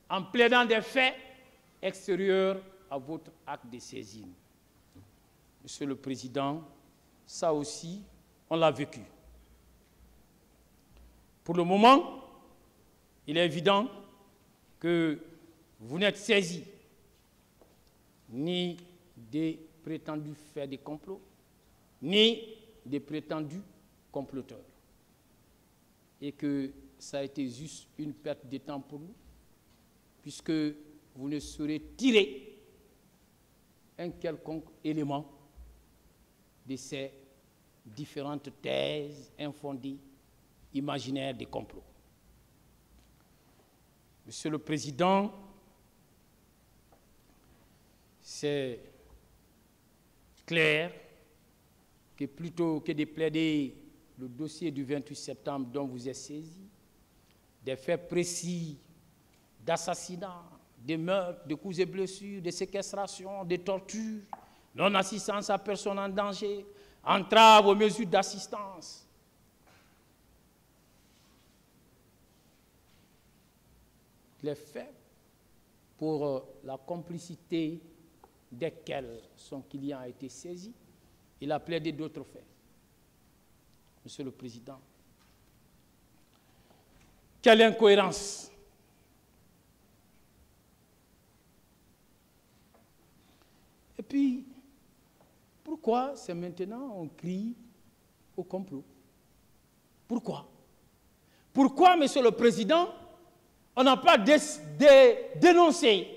en plaidant des faits extérieurs à votre acte de saisine. Monsieur le Président, ça aussi, on l'a vécu. Pour le moment, il est évident que vous n'êtes saisi ni des prétendus faits de complot, ni des prétendus comploteurs. Et que ça a été juste une perte de temps pour nous, puisque vous ne saurez tirer un quelconque élément de ces différentes thèses infondées, imaginaires des complots. Monsieur le Président, c'est clair que plutôt que de plaider le dossier du 28 septembre dont vous êtes saisi, des faits précis d'assassinat, de meurtres, de coups et blessures, de séquestration, de tortures, non-assistance à personne en danger, entrave aux mesures d'assistance. Les faits pour la complicité desquels son client a été saisi, il a plaidé d'autres faits. Monsieur le Président, quelle incohérence! Et puis, pourquoi c'est maintenant on crie au complot? Pourquoi? Pourquoi, Monsieur le Président, on n'a pas dénoncé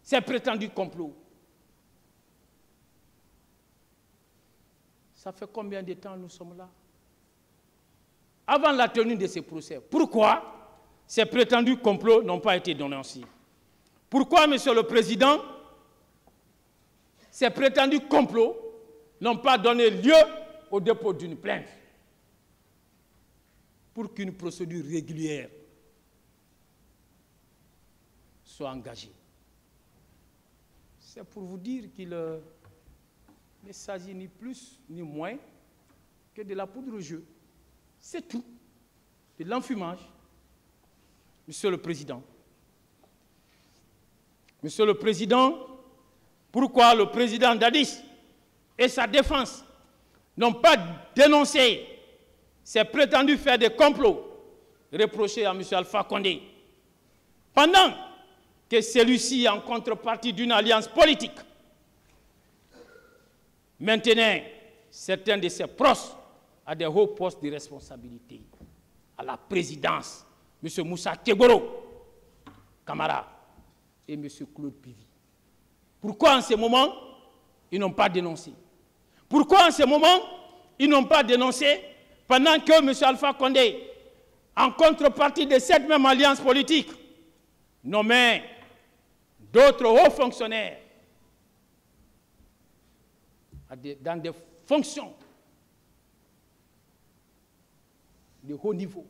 ces prétendus complots? Ça fait combien de temps nous sommes là? Avant la tenue de ces procès, pourquoi ces prétendus complots n'ont pas été dénoncés? Pourquoi, Monsieur le Président, ces prétendus complots n'ont pas donné lieu au dépôt d'une plainte pour qu'une procédure régulière soit engagée? C'est pour vous dire qu'il ne s'agit ni plus ni moins que de la poudre au jeu. C'est tout, de l'enfumage. Monsieur le Président. Monsieur le Président, pourquoi le président Dadis et sa défense n'ont pas dénoncé ces prétendus faits de complot reprochés à M. Alpha Condé, pendant que celui-ci, en contrepartie d'une alliance politique, maintenait certains de ses proches à des hauts postes de responsabilité, à la présidence, M. Moussa Kegoro, Camara, et M. Claude Pivy. Pourquoi en ce moment, ils n'ont pas dénoncé? Pourquoi en ce moment, ils n'ont pas dénoncé pendant que M. Alpha Condé, en contrepartie de cette même alliance politique, nommait d'autres hauts fonctionnaires dans des fonctions de haut niveau?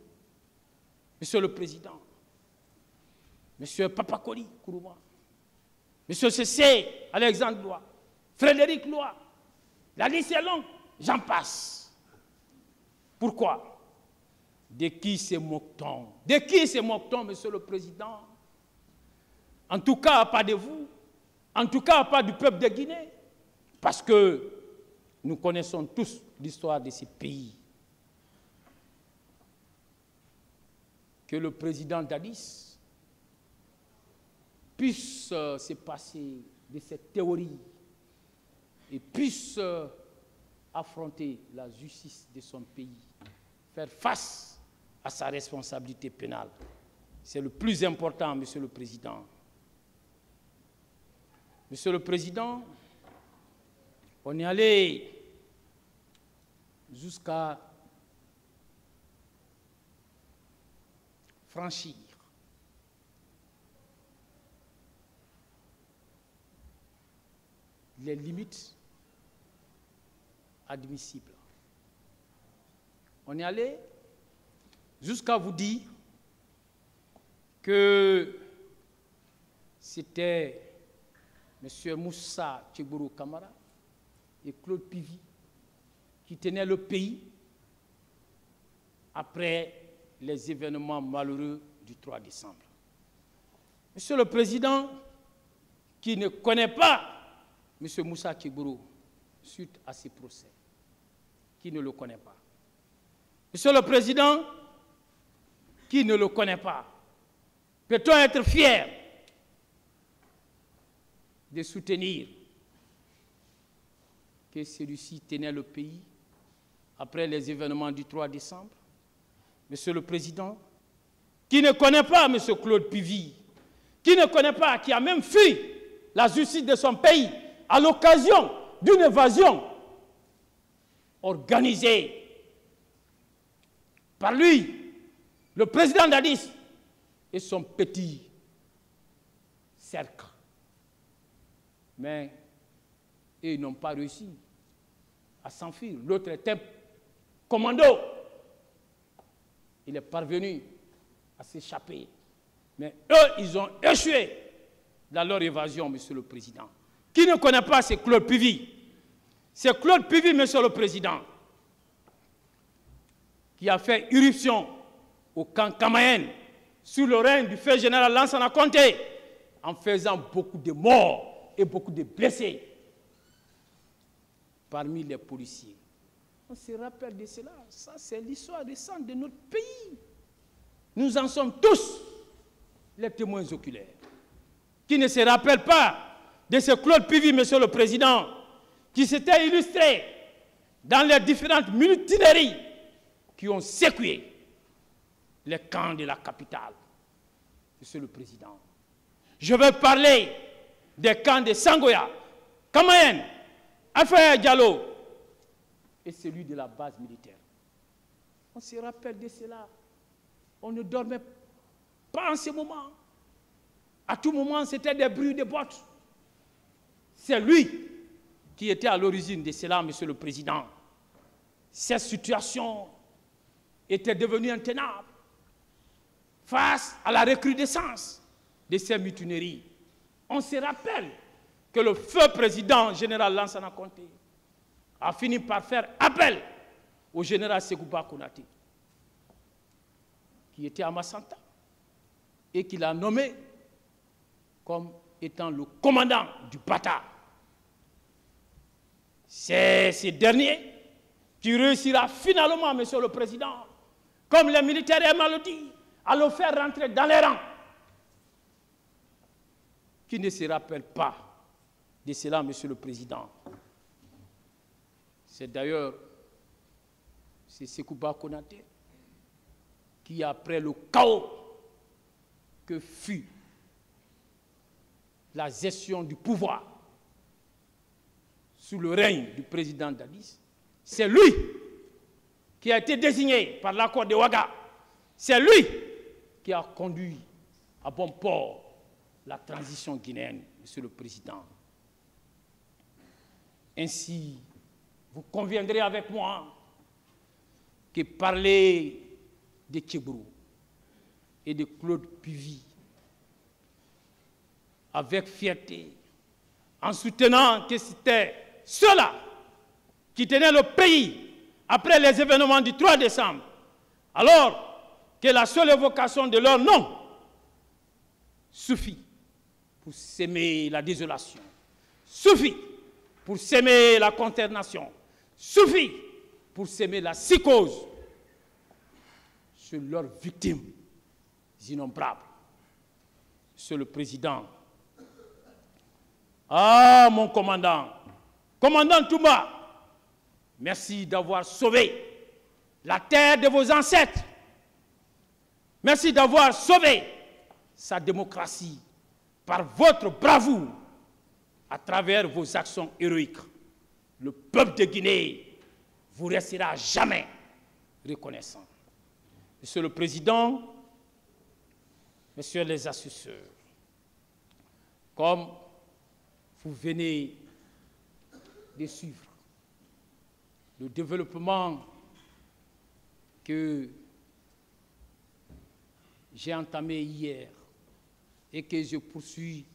Monsieur le Président, Monsieur Papakoli Kourouma, Monsieur Cessé Alexandre Lois, Frédéric Lois, la liste est longue, j'en passe. Pourquoi? De qui se moque-t-on? De qui se moque-t-on, Monsieur le Président? En tout cas, pas de vous, en tout cas, pas du peuple de Guinée, parce que nous connaissons tous l'histoire de ces pays. Que le président Dadis puisse se passer de cette théorie et puisse affronter la justice de son pays, faire face à sa responsabilité pénale. C'est le plus important, Monsieur le Président. Monsieur le Président, on est allé jusqu'à franchir les limites admissibles. On est allé jusqu'à vous dire que c'était M. Moussa Tchegboro Camara et Claude Pivy qui tenaient le pays après les événements malheureux du 3 décembre. Monsieur le Président, qui ne connaît pas M. Moussa Kiburu suite à ces procès, qui ne le connaît pas. Monsieur le Président, qui ne le connaît pas, peut-on être fier de soutenir que celui-ci tenait le pays après les événements du 3 décembre? Monsieur le Président, qui ne connaît pas M. Claude Puvis, qui ne connaît pas, qui a même fui la justice de son pays à l'occasion d'une évasion organisée par lui, le président Dadis et son petit cercle. Mais ils n'ont pas réussi à s'enfuir. L'autre était commando. Il est parvenu à s'échapper. Mais eux, ils ont échoué dans leur évasion, Monsieur le Président. Qui ne connaît pas, c'est Claude Puvis. C'est Claude Puvis, Monsieur le Président, qui a fait irruption au camp Kamayen sous le règne du feu général Lansana Conté, en faisant beaucoup de morts et beaucoup de blessés parmi les policiers. On se rappelle de cela. Ça, c'est l'histoire récente de notre pays. Nous en sommes tous les témoins oculaires. Qui ne se rappellent pas de ce Claude Puvis, Monsieur le Président, qui s'était illustré dans les différentes mutineries qui ont secoué les camps de la capitale. Monsieur le Président, je veux parler des camps de Sangoya, Kamayen, Afaya Diallo et celui de la base militaire. On se rappelle de cela. On ne dormait pas en ce moment. À tout moment, c'était des bruits de bottes. C'est lui qui était à l'origine de cela, Monsieur le Président. Cette situation était devenue intenable face à la recrudescence de ces mutineries. On se rappelle que le feu président général Lansana Conté a fini par faire appel au général Sekouba Konaté, qui était à Massanta, et qu'il a nommé comme étant le commandant du Bata. C'est ce dernier qui réussira finalement, Monsieur le Président, comme les militaires aiment à le dire, à le faire rentrer dans les rangs. Qui ne se rappelle pas de cela, Monsieur le Président? C'est d'ailleurs Sekouba Konaté qui, après le chaos que fut la gestion du pouvoir sous le règne du président Dadis, c'est lui qui a été désigné par l'accord de Ouaga. C'est lui qui a conduit à bon port la transition guinéenne, Monsieur le Président. Ainsi, vous conviendrez avec moi que parler de Kiburu et de Claude Puvis avec fierté, en soutenant que c'était ceux-là qui tenaient le pays après les événements du 3 décembre, alors que la seule évocation de leur nom suffit pour s'aimer la désolation, suffit pour s'aimer la consternation, suffit pour s'aimer la psychose sur leurs victimes innombrables. Monsieur le Président, ah, mon commandant, commandant Toumba, merci d'avoir sauvé la terre de vos ancêtres. Merci d'avoir sauvé sa démocratie par votre bravoure à travers vos actions héroïques. Le peuple de Guinée vous restera jamais reconnaissant. Monsieur le Président, Messieurs les assesseurs, comme vous venez de suivre le développement que j'ai entamé hier et que je poursuis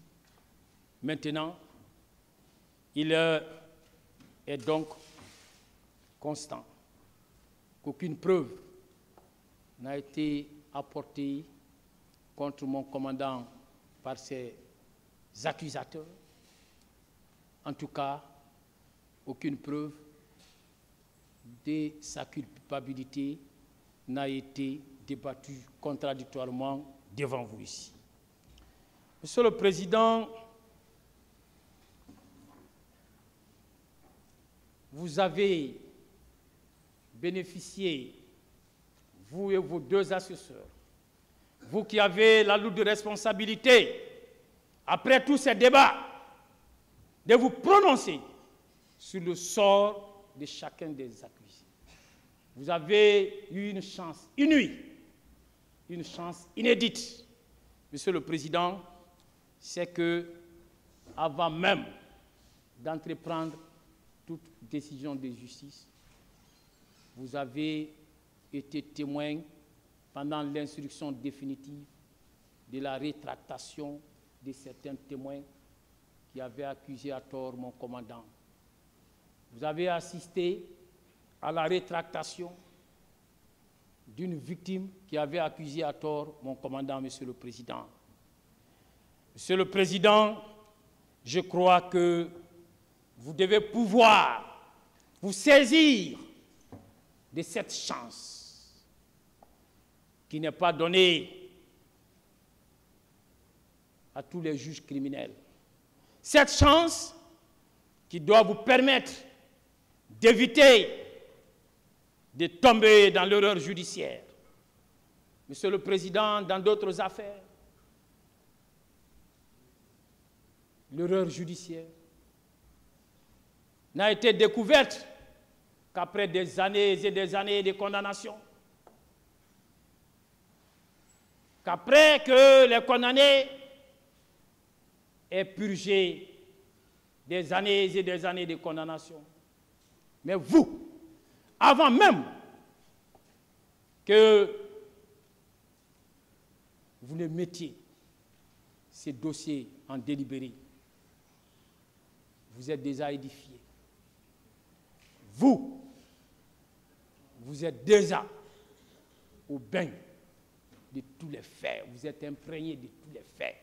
maintenant, il est donc constant qu'aucune preuve n'a été apportée contre mon commandant par ses accusateurs. En tout cas, aucune preuve de sa culpabilité n'a été débattue contradictoirement devant vous ici. Monsieur le Président, vous avez bénéficié, vous et vos deux assesseurs, vous qui avez la lourde responsabilité, après tous ces débats, de vous prononcer sur le sort de chacun des accusés. Vous avez eu une chance inouïe, une chance inédite, Monsieur le Président, c'est que, avant même d'entreprendre toute décision de justice, vous avez été témoin pendant l'instruction définitive de la rétractation de certains témoins qui avaient accusé à tort mon commandant. Vous avez assisté à la rétractation d'une victime qui avait accusé à tort mon commandant, Monsieur le Président. Monsieur le Président, je crois que vous devez pouvoir vous saisir de cette chance qui n'est pas donnée à tous les juges criminels. Cette chance qui doit vous permettre d'éviter de tomber dans l'erreur judiciaire. Monsieur le Président, dans d'autres affaires, l'erreur judiciaire n'a été découverte qu'après des années et des années de condamnation. Qu'après que les condamnés aient purgé des années et des années de condamnation. Mais vous, avant même que vous ne mettiez ces dossiers en délibéré, vous êtes déjà édifiés. Vous êtes déjà au bain de tous les faits. Vous êtes imprégné de tous les faits.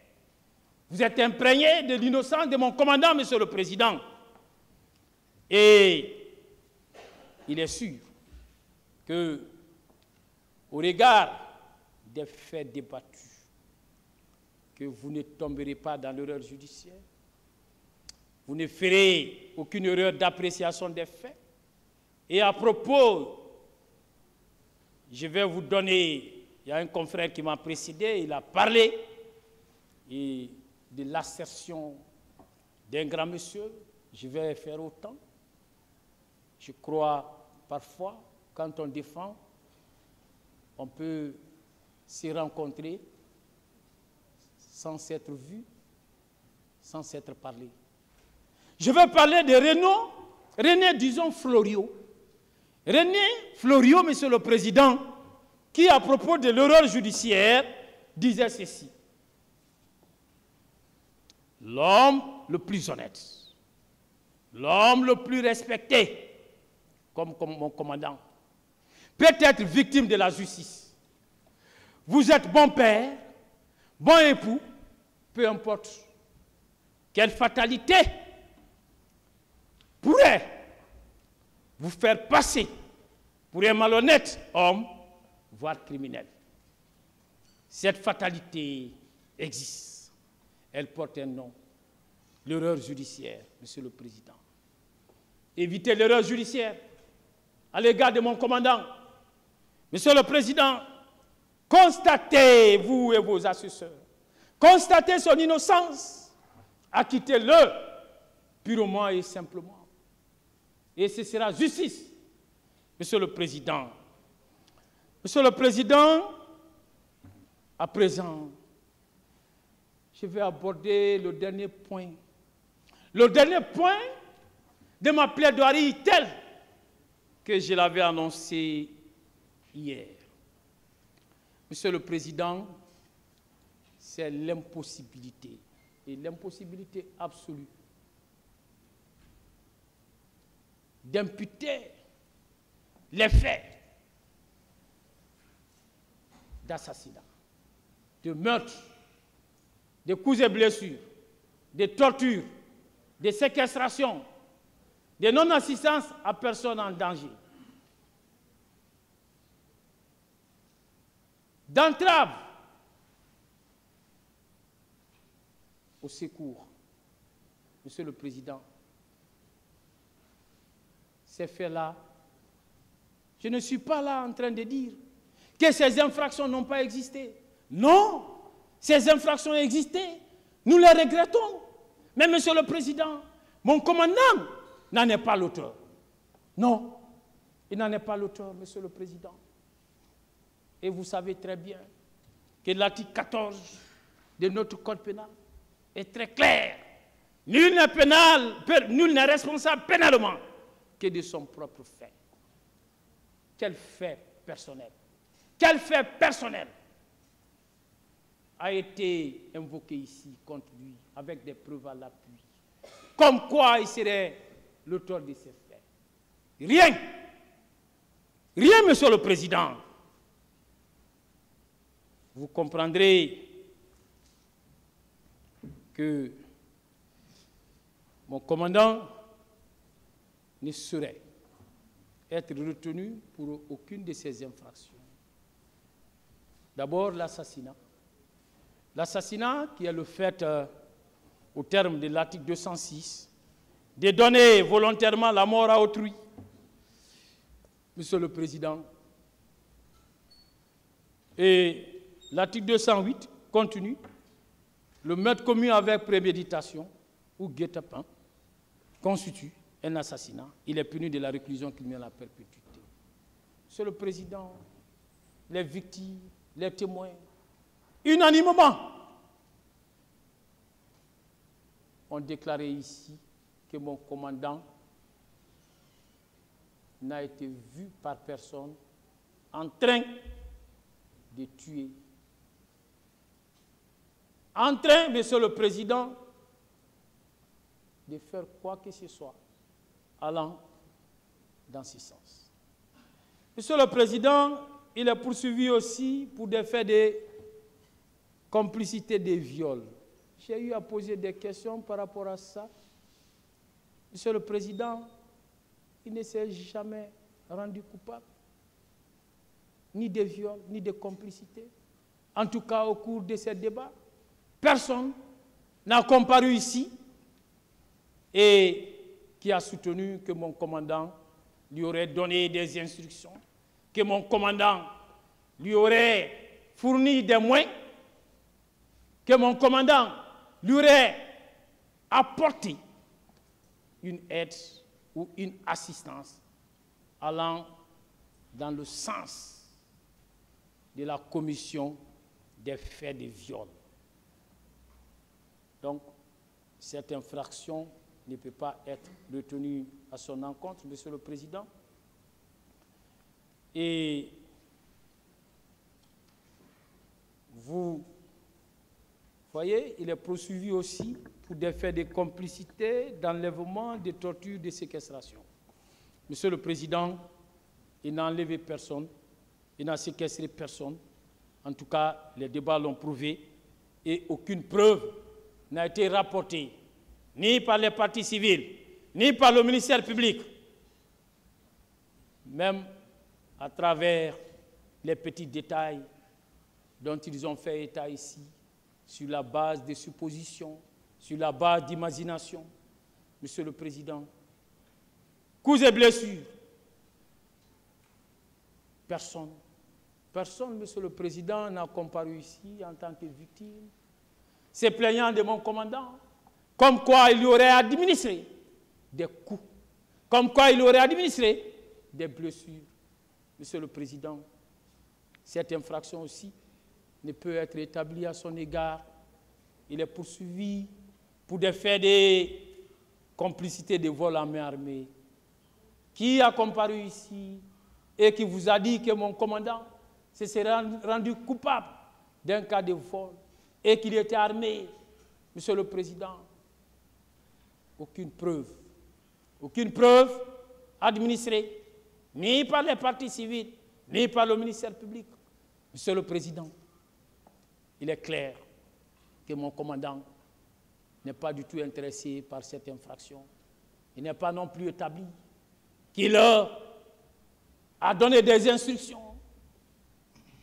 Vous êtes imprégné de l'innocence de mon commandant, Monsieur le Président. Et il est sûr que, au regard des faits débattus, que vous ne tomberez pas dans l'erreur judiciaire. Vous ne ferez aucune erreur d'appréciation des faits. Et à propos, je vais vous donner, il y a un confrère qui m'a précédé, il a parlé de l'assertion d'un grand monsieur. Je vais faire autant. Je crois, parfois, quand on défend, on peut se rencontrer sans s'être vu, sans s'être parlé. Je vais parler de René, disons, Floriot. René Floriot, Monsieur le Président, qui, à propos de l'erreur judiciaire, disait ceci. L'homme le plus honnête, l'homme le plus respecté, comme mon commandant, peut être victime de la justice. Vous êtes bon père, bon époux, peu importe. Quelle fatalité pourrait vous faire passer pour un malhonnête homme, voire criminel. Cette fatalité existe. Elle porte un nom, l'erreur judiciaire, Monsieur le Président. Évitez l'erreur judiciaire à l'égard de mon commandant. Monsieur le Président, constatez, vous et vos assesseurs, constatez son innocence, acquittez-le purement et simplement. Et ce sera justice, Monsieur le Président. Monsieur le Président, à présent, je vais aborder le dernier point. Le dernier point de ma plaidoirie telle que je l'avais annoncé hier. Monsieur le Président, c'est l'impossibilité, et l'impossibilité absolue, d'imputer les faits d'assassinat, de meurtre des coups et blessures, des tortures, des séquestrations, des non-assistances à personnes en danger, d'entraves au secours. Monsieur le Président, ces faits-là, je ne suis pas là en train de dire que ces infractions n'ont pas existé. Non, ces infractions existaient. Nous les regrettons. Mais Monsieur le Président, mon commandant n'en est pas l'auteur. Non, il n'en est pas l'auteur, Monsieur le Président. Et vous savez très bien que l'article 14 de notre code pénal est très clair. Nul n'est responsable pénalement que de son propre fait. Quel fait personnel? Quel fait personnel a été invoqué ici contre lui avec des preuves à l'appui? Comme quoi il serait l'auteur de ces faits? Rien. Rien, Monsieur le Président. Vous comprendrez que mon commandant ne saurait être retenu pour aucune de ces infractions. D'abord, l'assassinat. L'assassinat qui est le fait au terme de l'article 206, de donner volontairement la mort à autrui. Monsieur le Président, et l'article 208 continue, le meurtre commis avec préméditation ou guet-apens constitue un assassinat. Il est puni de la réclusion criminelle à perpétuité. Monsieur le Président, les victimes, les témoins, unanimement, ont déclaré ici que mon commandant n'a été vu par personne en train de tuer. En train, Monsieur le Président, de faire quoi que ce soit allant dans ce sens. Monsieur le Président, il est poursuivi aussi pour des faits de complicité des viols. J'ai eu à poser des questions par rapport à ça. Monsieur le Président, il ne s'est jamais rendu coupable, ni de viols, ni de complicité. En tout cas, au cours de ces débats, personne n'a comparu ici et qui a soutenu que mon commandant lui aurait donné des instructions, que mon commandant lui aurait fourni des moyens, que mon commandant lui aurait apporté une aide ou une assistance allant dans le sens de la commission des faits de viol. Donc, cette infraction ne peut pas être retenue à son encontre, Monsieur le Président. Et vous voyez, il est poursuivi aussi pour des faits de complicité, d'enlèvement, de torture, de séquestration. Monsieur le Président, il n'a enlevé personne, il n'a séquestré personne. En tout cas, les débats l'ont prouvé et aucune preuve n'a été rapportée, ni par les parties civiles, ni par le ministère public, même à travers les petits détails dont ils ont fait état ici, sur la base des suppositions, sur la base d'imagination. Monsieur le Président, coups et blessures, personne, Monsieur le Président, n'a comparu ici en tant que victime, se plaignant de mon commandant, comme quoi il lui aurait administré des coups, comme quoi il aurait administré des blessures. Monsieur le Président, cette infraction aussi ne peut être établie à son égard. Il est poursuivi pour des faits de complicité de vol à main armée. Qui a comparu ici et qui vous a dit que mon commandant se serait rendu coupable d'un cas de vol et qu'il était armé? Monsieur le Président, aucune preuve administrée, ni par les parties civiles, ni par le ministère public. Monsieur le Président, il est clair que mon commandant n'est pas du tout intéressé par cette infraction. Il n'est pas non plus établi qu'il a donné des instructions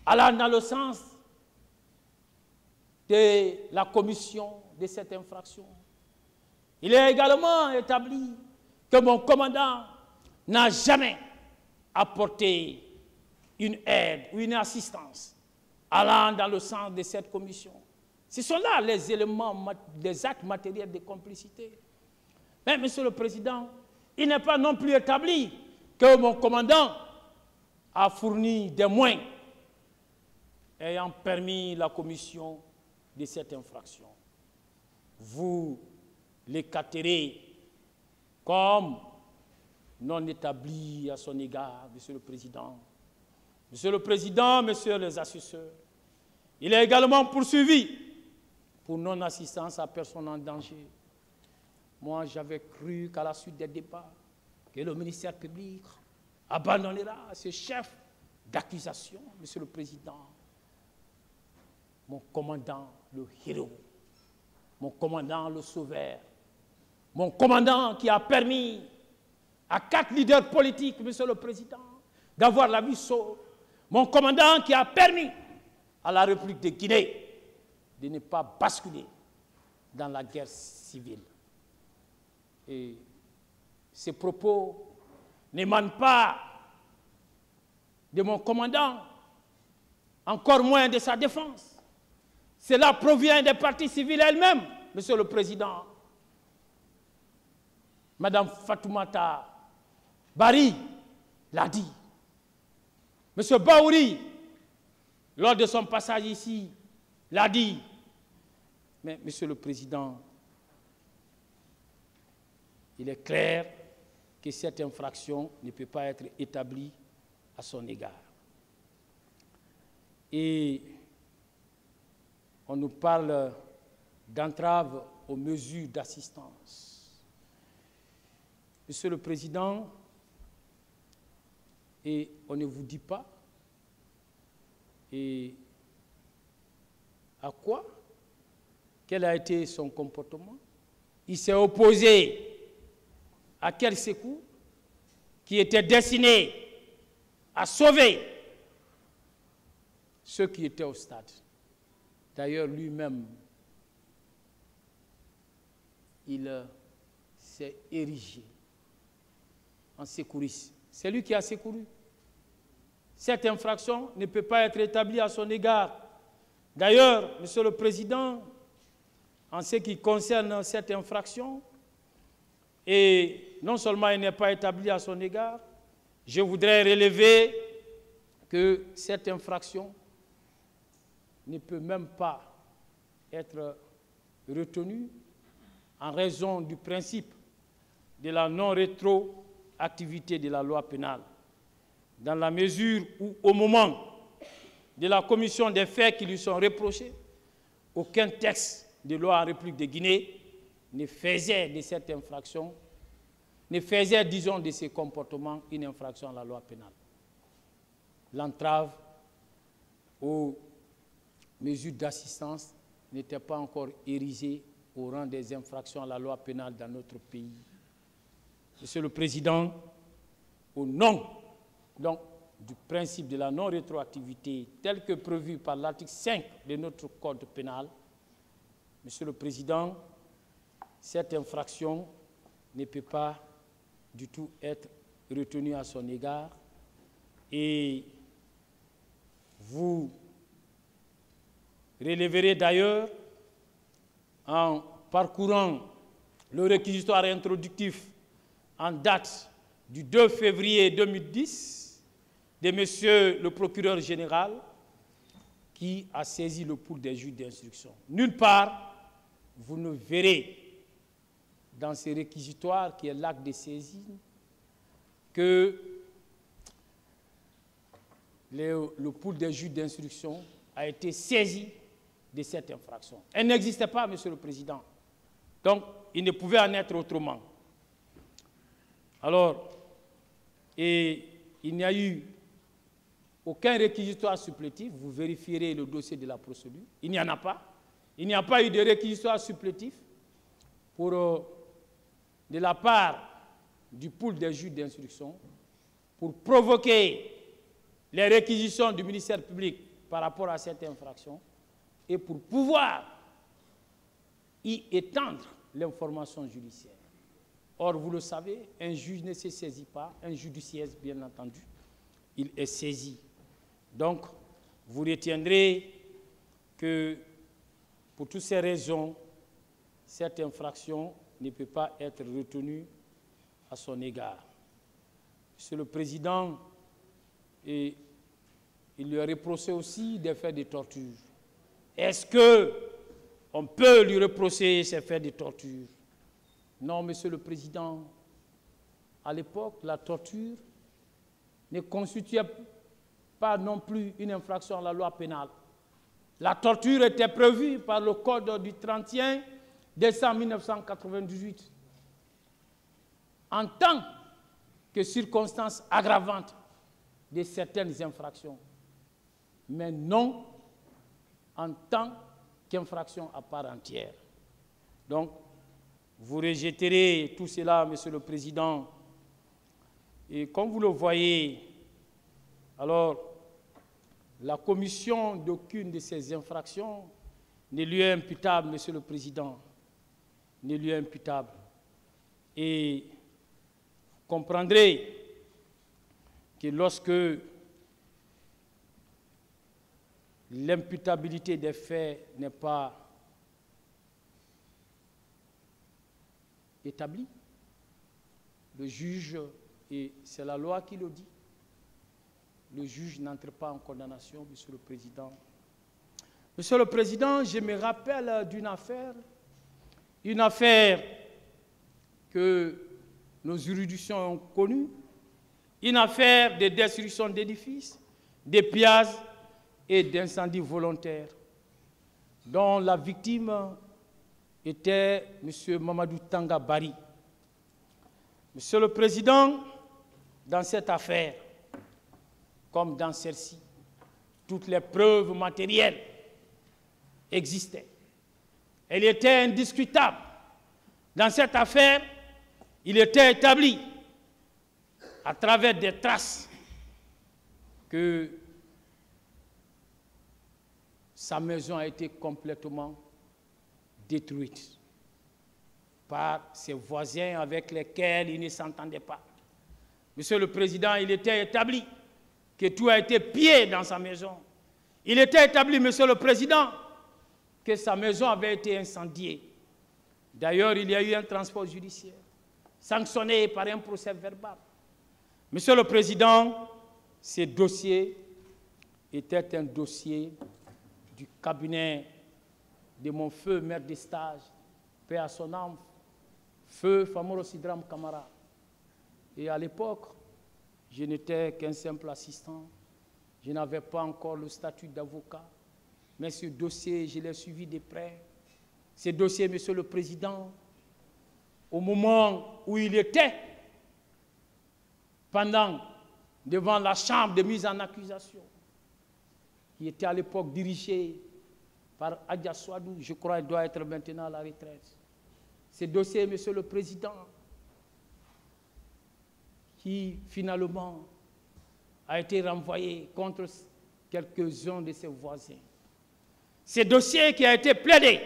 allant dans le sens de la commission de cette infraction. Il est également établi que mon commandant n'a jamais apporté une aide ou une assistance allant dans le sens de cette commission. Ce sont là les éléments, des actes matériels de complicité. Mais, Monsieur le Président, il n'est pas non plus établi que mon commandant a fourni des moyens ayant permis la commission de cette infraction. Vous l'écarterez comme non établi à son égard, Monsieur le Président. Monsieur le Président, Messieurs les assesseurs, il est également poursuivi pour non-assistance à personne en danger. Moi, j'avais cru qu'à la suite des débats, que le ministère public abandonnera ce chef d'accusation, Monsieur le Président. Mon commandant, le héros, mon commandant, le sauveur, mon commandant qui a permis à 4 leaders politiques, Monsieur le Président, d'avoir la vie sauve, mon commandant qui a permis à la République de Guinée de ne pas basculer dans la guerre civile. Et ces propos n'émanent pas de mon commandant, encore moins de sa défense. Cela provient des parties civiles elles-mêmes, Monsieur le Président. Madame Fatoumata Bari l'a dit. Monsieur Baouri, lors de son passage ici, l'a dit. Mais, Monsieur le Président, il est clair que cette infraction ne peut pas être établie à son égard. Et on nous parle d'entrave aux mesures d'assistance. Monsieur le Président, et on ne vous dit pas, et à quoi? Quel a été son comportement? Il s'est opposé à quel secours qui était destiné à sauver ceux qui étaient au stade. D'ailleurs, lui-même, il s'est érigé en secouriste. C'est lui qui a secouru. Cette infraction ne peut pas être établie à son égard. D'ailleurs, Monsieur le Président, en ce qui concerne cette infraction, et non seulement elle n'est pas établie à son égard, je voudrais relever que cette infraction ne peut même pas être retenue en raison du principe de la non-rétroactivité de la loi pénale, dans la mesure où, au moment de la commission des faits qui lui sont reprochés, aucun texte de loi en République de Guinée ne faisait de cette infraction, ne faisait, disons, de ces comportements une infraction à la loi pénale. L'entrave aux mesures d'assistance n'était pas encore érigée au rang des infractions à la loi pénale dans notre pays. Monsieur le Président, au nom donc, du principe de la non-rétroactivité tel que prévu par l'article 5 de notre Code pénal, Monsieur le Président, cette infraction ne peut pas du tout être retenue à son égard et vous relèverez d'ailleurs en parcourant le réquisitoire introductif en date du 2 février 2010 de Monsieur le procureur général qui a saisi le pool des juges d'instruction. Nulle part, vous ne verrez dans ces réquisitoires qui est l'acte de saisine que le pool des juges d'instruction a été saisi de cette infraction. Elle n'existait pas, Monsieur le Président. Donc, il ne pouvait en être autrement. Alors, et il n'y a eu aucun réquisitoire supplétif. Vous vérifierez le dossier de la procédure. Il n'y en a pas. il n'y a pas eu de réquisitoire supplétif de la part du pool des juges d'instruction pour provoquer les réquisitions du ministère public par rapport à cette infraction et pour pouvoir y étendre l'information judiciaire. Or, vous le savez, un juge ne se saisit pas, un judiciaire, bien entendu, il est saisi. Donc, vous retiendrez que, pour toutes ces raisons, cette infraction ne peut pas être retenue à son égard. Monsieur le Président, il lui a reproché aussi des faits de torture. Est-ce qu'on peut lui reprocher ces faits de torture? Non, Monsieur le Président. À l'époque, la torture ne constituait pas non plus une infraction à la loi pénale. La torture était prévue par le Code du 31 décembre 1998 en tant que circonstance aggravante de certaines infractions, mais non en tant qu'infraction à part entière. Donc, vous rejetterez tout cela, Monsieur le Président. Et comme vous le voyez, alors, la commission d'aucune de ces infractions ne lui est imputable, Monsieur le Président, ne lui est imputable. Et vous comprendrez que lorsque l'imputabilité des faits n'est pas établie, le juge, et c'est la loi qui le dit, le juge n'entre pas en condamnation, Monsieur le Président. Monsieur le Président, je me rappelle d'une affaire que nos juridictions ont connue, une affaire de destruction d'édifices, de pillage et d'incendie volontaire, dont la victime était M. Mamadou Tanga Bari. Monsieur le Président, dans cette affaire, comme dans celle-ci, toutes les preuves matérielles existaient. Elle était indiscutable. Dans cette affaire, il était établi, à travers des traces, que sa maison a été complètement détruite par ses voisins avec lesquels il ne s'entendait pas. Monsieur le Président, il était établi que tout a été pillé dans sa maison. Il était établi, Monsieur le Président, que sa maison avait été incendiée. D'ailleurs, il y a eu un transport judiciaire, sanctionné par un procès verbal. Monsieur le Président, ce dossier était un dossier du cabinet de mon feu maire de stage, paix à son âme, feu Famoro Sidram Kamara. Et à l'époque, je n'étais qu'un simple assistant. Je n'avais pas encore le statut d'avocat. Mais ce dossier, je l'ai suivi de près. Ce dossier, Monsieur le Président, au moment où il était, devant la chambre de mise en accusation, qui était à l'époque dirigée par Adja Swadou, je crois qu'il doit être maintenant à la retraite. Ce dossier, Monsieur le Président, qui finalement a été renvoyé contre quelques-uns de ses voisins. Ce dossier qui a été plaidé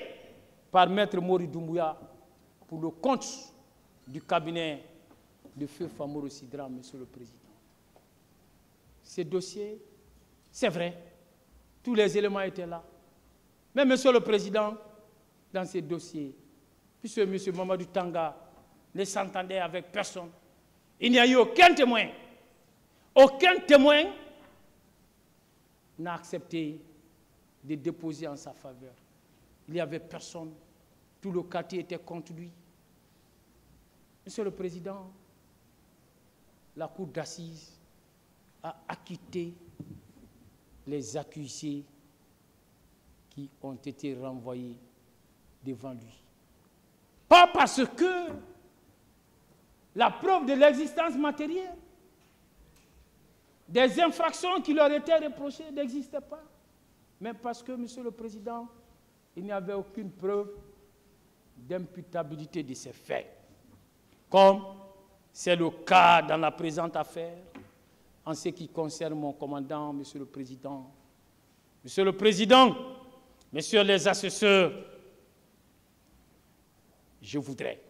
par Maître Mori Doumbouya pour le compte du cabinet de feu Famoro Sidram, Monsieur le Président. Ce dossier, c'est vrai, tous les éléments étaient là. Mais Monsieur le Président, dans ce dossier, puisque M. Mamadou Tanga ne s'entendait avec personne, il n'y a eu aucun témoin. Aucun témoin n'a accepté de déposer en sa faveur. Il n'y avait personne. Tout le quartier était contre lui. Monsieur le Président, la Cour d'assises a acquitté les accusés qui ont été renvoyés devant lui. Pas parce que la preuve de l'existence matérielle des infractions qui leur étaient reprochées n'existait pas, mais parce que, Monsieur le Président, il n'y avait aucune preuve d'imputabilité de ces faits, comme c'est le cas dans la présente affaire, en ce qui concerne mon commandant, Monsieur le Président. Monsieur le Président, Messieurs les assesseurs, je voudrais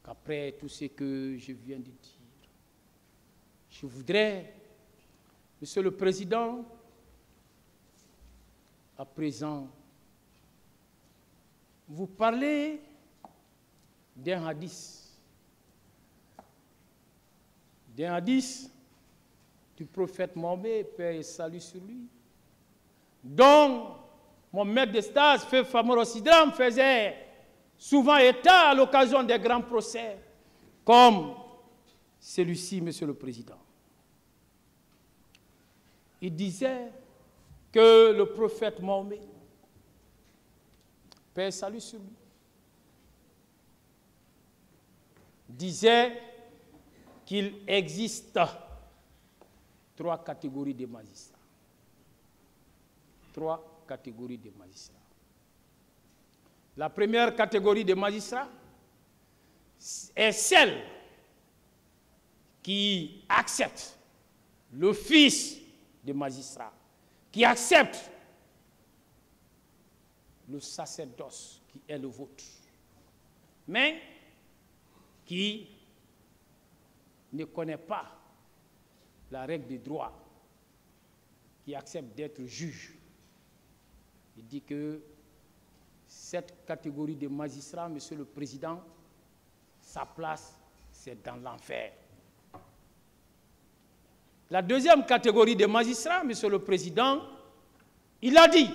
qu'après tout ce que je viens de dire, je voudrais, Monsieur le Président, à présent, vous parler d'un hadith du prophète Mohammed, paix et salut sur lui, dont mon maître de stage, Feu Famoro Sidram, faisait souvent état à l'occasion des grands procès, comme celui-ci, Monsieur le Président. Il disait que le prophète Mohammed, paix et salut sur lui, disait qu'il existe 3 catégories de magistrats. 3 catégories de magistrats. La première catégorie de magistrats est celle qui accepte l'office de magistrat, qui accepte le sacerdoce qui est le vôtre, mais qui ne connaît pas la règle des droits, qui accepte d'être juge. Il dit que cette catégorie de magistrats, Monsieur le Président, sa place, c'est dans l'enfer. La deuxième catégorie de magistrats, Monsieur le Président, il a dit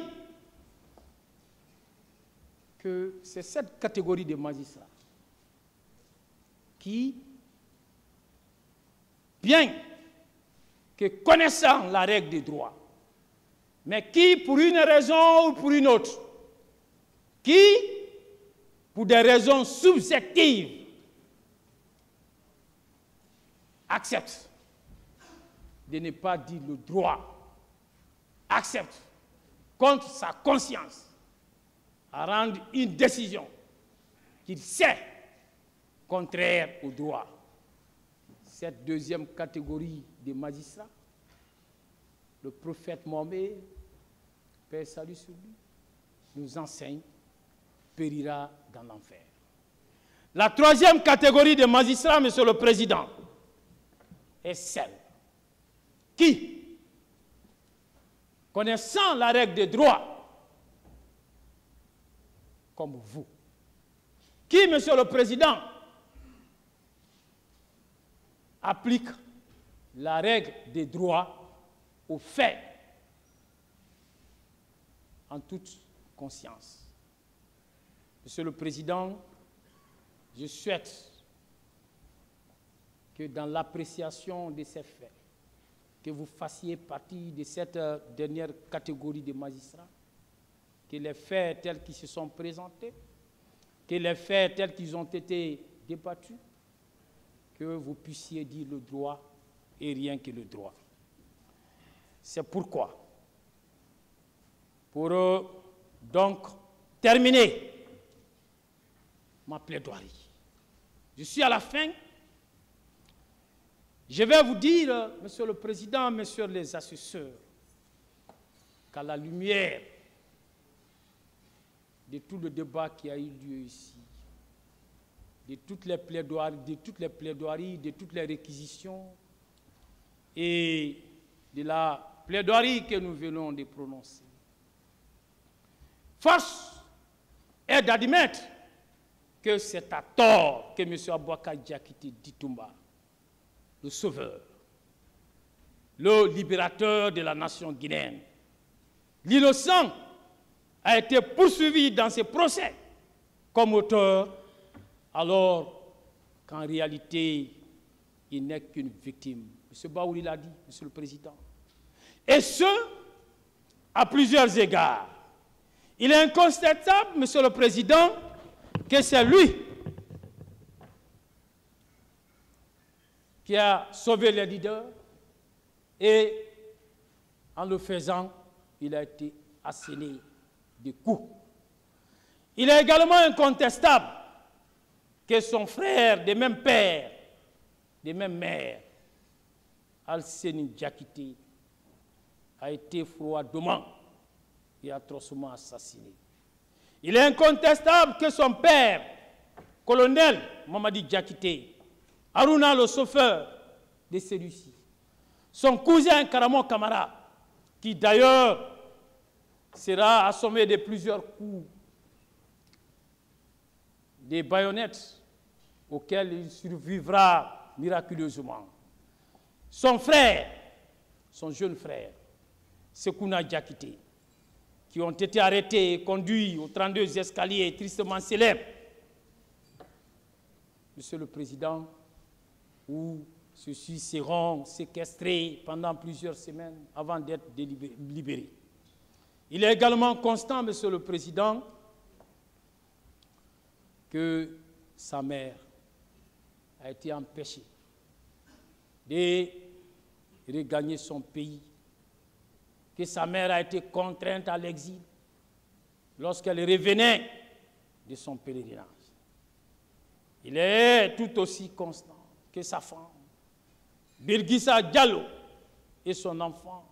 que c'est cette catégorie de magistrats qui, bien que connaissant la règle des droits, mais qui, pour une raison ou pour une autre, qui, pour des raisons subjectives, accepte de ne pas dire le droit, accepte contre sa conscience à rendre une décision qu'il sait contraire au droit. Cette deuxième catégorie de magistrats, le prophète Mohammed, paix et salut sur lui, nous enseigne, périra dans l'enfer. La troisième catégorie de magistrats, Monsieur le Président, est celle qui, connaissant la règle des droits, comme vous, qui, Monsieur le Président, applique la règle des droits aux faits en toute conscience. Monsieur le Président, je souhaite que dans l'appréciation de ces faits, que vous fassiez partie de cette dernière catégorie de magistrats, que les faits tels qu'ils se sont présentés, que les faits tels qu'ils ont été débattus, que vous puissiez dire le droit et rien que le droit. C'est pourquoi, pour donc terminer ma plaidoirie, je suis à la fin. Je vais vous dire, Monsieur le Président, Messieurs les assesseurs, qu'à la lumière de tout le débat qui a eu lieu ici, de toutes les plaidoiries, de toutes les réquisitions et de la plaidoirie que nous venons de prononcer, force est d'admettre que c'est à tort que M. Aboubacar Diakité Ditumba, le sauveur, le libérateur de la nation guinéenne, l'innocent, a été poursuivi dans ce procès comme auteur, alors qu'en réalité, il n'est qu'une victime. M. Baouli l'a dit, Monsieur le Président. Et ce, à plusieurs égards. Il est incontestable, Monsieur le Président, que c'est lui qui a sauvé les leaders et En le faisant, il a été asséné de coups. Il est également incontestable que son frère, des mêmes pères, des mêmes mères, Alseni Diakité, a été froidement et atrocement assassiné. Il est incontestable que son père, colonel Mamadi Diakité, Haruna le chauffeur de celui-ci, son cousin Karamo Kamara, qui d'ailleurs sera assommé de plusieurs coups, des baïonnettes auxquelles il survivra miraculeusement. Son frère, son jeune frère, Sekouna Diakité, qui ont été arrêtés et conduits aux 32 escaliers tristement célèbres. Monsieur le Président, où ceux-ci seront séquestrés pendant plusieurs semaines avant d'être libérés. Il est également constant, Monsieur le Président, que sa mère a été empêchée de regagner son pays, que sa mère a été contrainte à l'exil lorsqu'elle revenait de son pèlerinage. Il est tout aussi constant que sa femme, Birgissa Diallo, et son enfant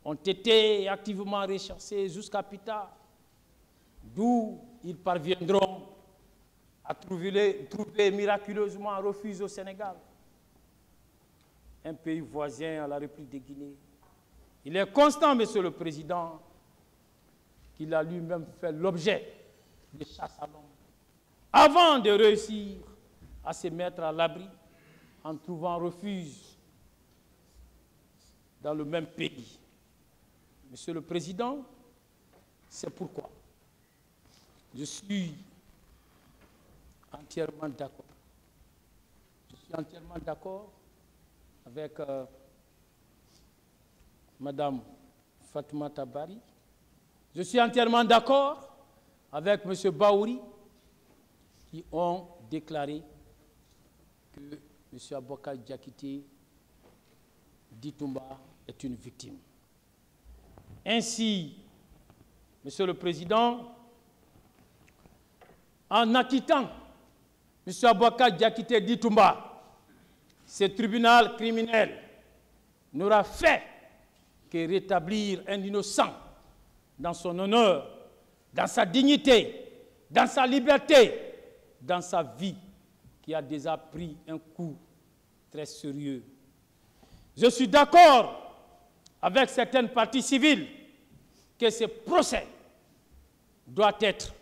ont été activement recherchés jusqu'à Pita, d'où ils parviendront à trouver miraculeusement un refuge au Sénégal, un pays voisin à la République de Guinée. Il est constant, Monsieur le Président, qu'il a lui-même fait l'objet de chasse à l'homme, avant de réussir à se mettre à l'abri en trouvant refuge dans le même pays. Monsieur le Président, c'est pourquoi je suis entièrement d'accord. Je suis entièrement d'accord avec Madame Fatoumata Bari. Je suis entièrement d'accord avec M. Baouri, qui ont déclaré que M. Aboka Diakité Ditumba est une victime. Ainsi, Monsieur le Président, en acquittant M. Aboka Diakité Ditumba, ce tribunal criminel n'aura fait que rétablir un innocent dans son honneur, dans sa dignité, dans sa liberté, dans sa vie, qui a déjà pris un coup très sérieux. Je suis d'accord avec certaines parties civiles que ce procès doit être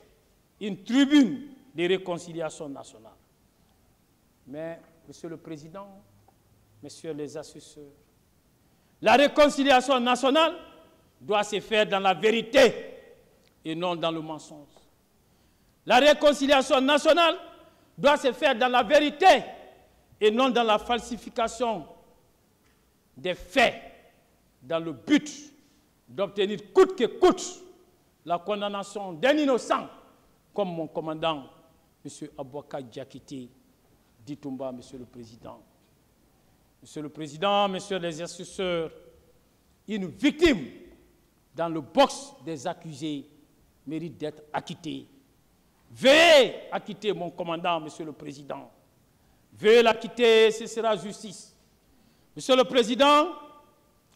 une tribune de réconciliation nationale. Mais, Monsieur le Président, Messieurs les assesseurs, la réconciliation nationale doit se faire dans la vérité et non dans le mensonge. La réconciliation nationale doit se faire dans la vérité et non dans la falsification des faits, dans le but d'obtenir coûte que coûte la condamnation d'un innocent comme mon commandant, M. Aboka Diakité Ditumba, Monsieur le Président. Monsieur le Président, Messieurs les assesseurs, une victime dans le box des accusés mérite d'être acquittée. Veuillez acquitter mon commandant, Monsieur le Président. Veuillez l'acquitter, ce sera justice. Monsieur le Président,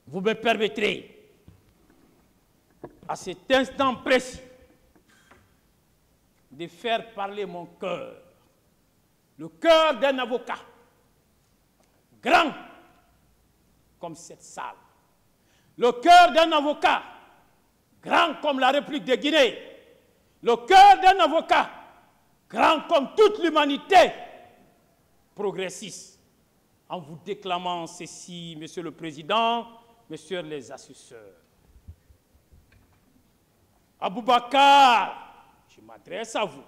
vous me permettrez, à cet instant précis, de faire parler mon cœur, le cœur d'un avocat, grand comme cette salle, le cœur d'un avocat, grand comme la République de Guinée, le cœur d'un avocat, grand comme toute l'humanité progressiste, en vous déclamant ceci, Monsieur le Président, Messieurs les assesseurs. Aboubakar, je m'adresse à vous,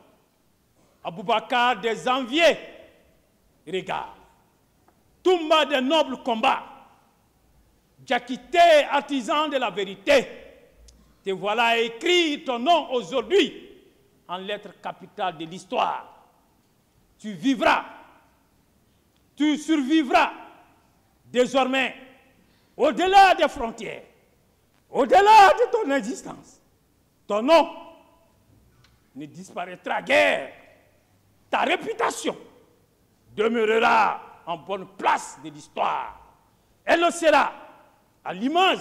Aboubakar des enviés, regarde, Toumba des nobles combats, Diakité, artisan de la vérité, te voilà écrit ton nom aujourd'hui en lettres capitales de l'histoire. Tu vivras, tu survivras désormais au-delà des frontières, Au-delà de ton existence, ton nom ne disparaîtra guère. Ta réputation demeurera en bonne place de l'histoire. Elle le sera à l'image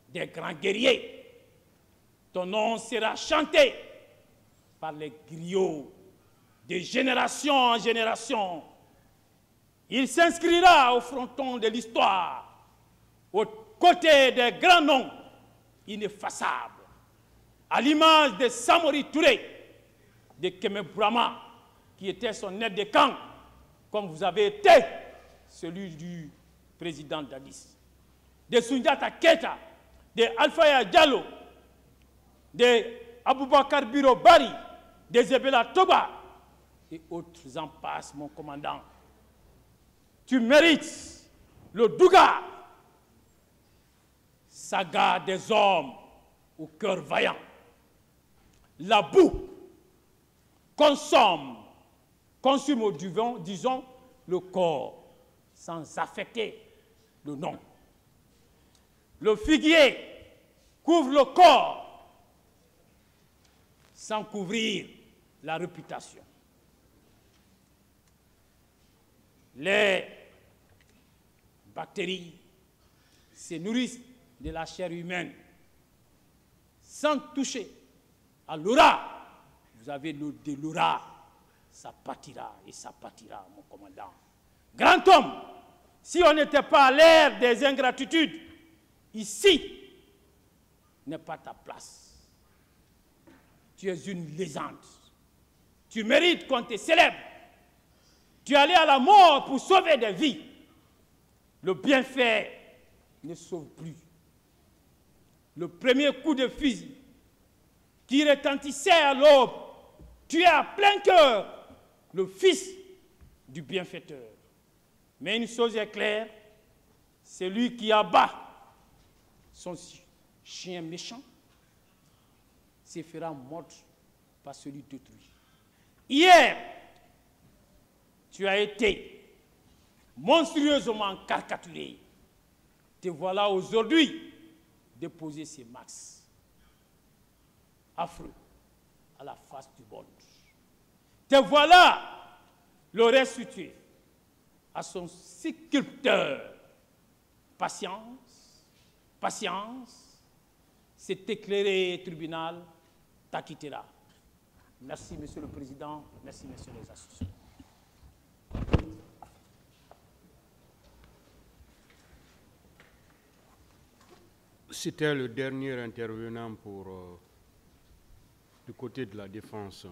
des grands guerriers. Ton nom sera chanté par les griots de génération en génération. Il s'inscrira au fronton de l'histoire, aux côtés des grands noms ineffaçables, à l'image de Samori Touré, de Keme Brahma, qui était son aide de camp, comme vous avez été celui du président Dadis, de Sundiata Keita, de Alpha Diallo, de Aboubakar Biro Bari, de Zebela Toba, et autres en passent, mon commandant. Tu mérites le Douga, saga des hommes au cœur vaillant. La boue consume au divan, disons, le corps, sans affecter le nom. Le figuier couvre le corps, sans couvrir la réputation. Les bactéries se nourrissent de la chair humaine sans toucher à l'aura. Vous avez de l'aura, ça partira et ça partira, mon commandant. Grand homme, si on n'était pas à l'ère des ingratitudes, ici n'est pas ta place. Tu es une légende. Tu mérites qu'on te célèbre. Tu es allé à la mort pour sauver des vies. Le bienfait ne sauve plus. Le premier coup de fusil qui retentissait à l'aube, tu es à plein cœur le fils du bienfaiteur. Mais une chose est claire, celui qui abat son chien méchant se fera mordre par celui d'autrui. Hier, tu as été monstrueusement caricaturé. Te voilà aujourd'hui déposer ces masques affreux à la face du monde. Te voilà le restituer à son sculpteur. Patience, patience, cet éclairé tribunal t'acquittera. Merci, Monsieur le Président. Merci, Messieurs les associés. C'était le dernier intervenant du côté de la défense.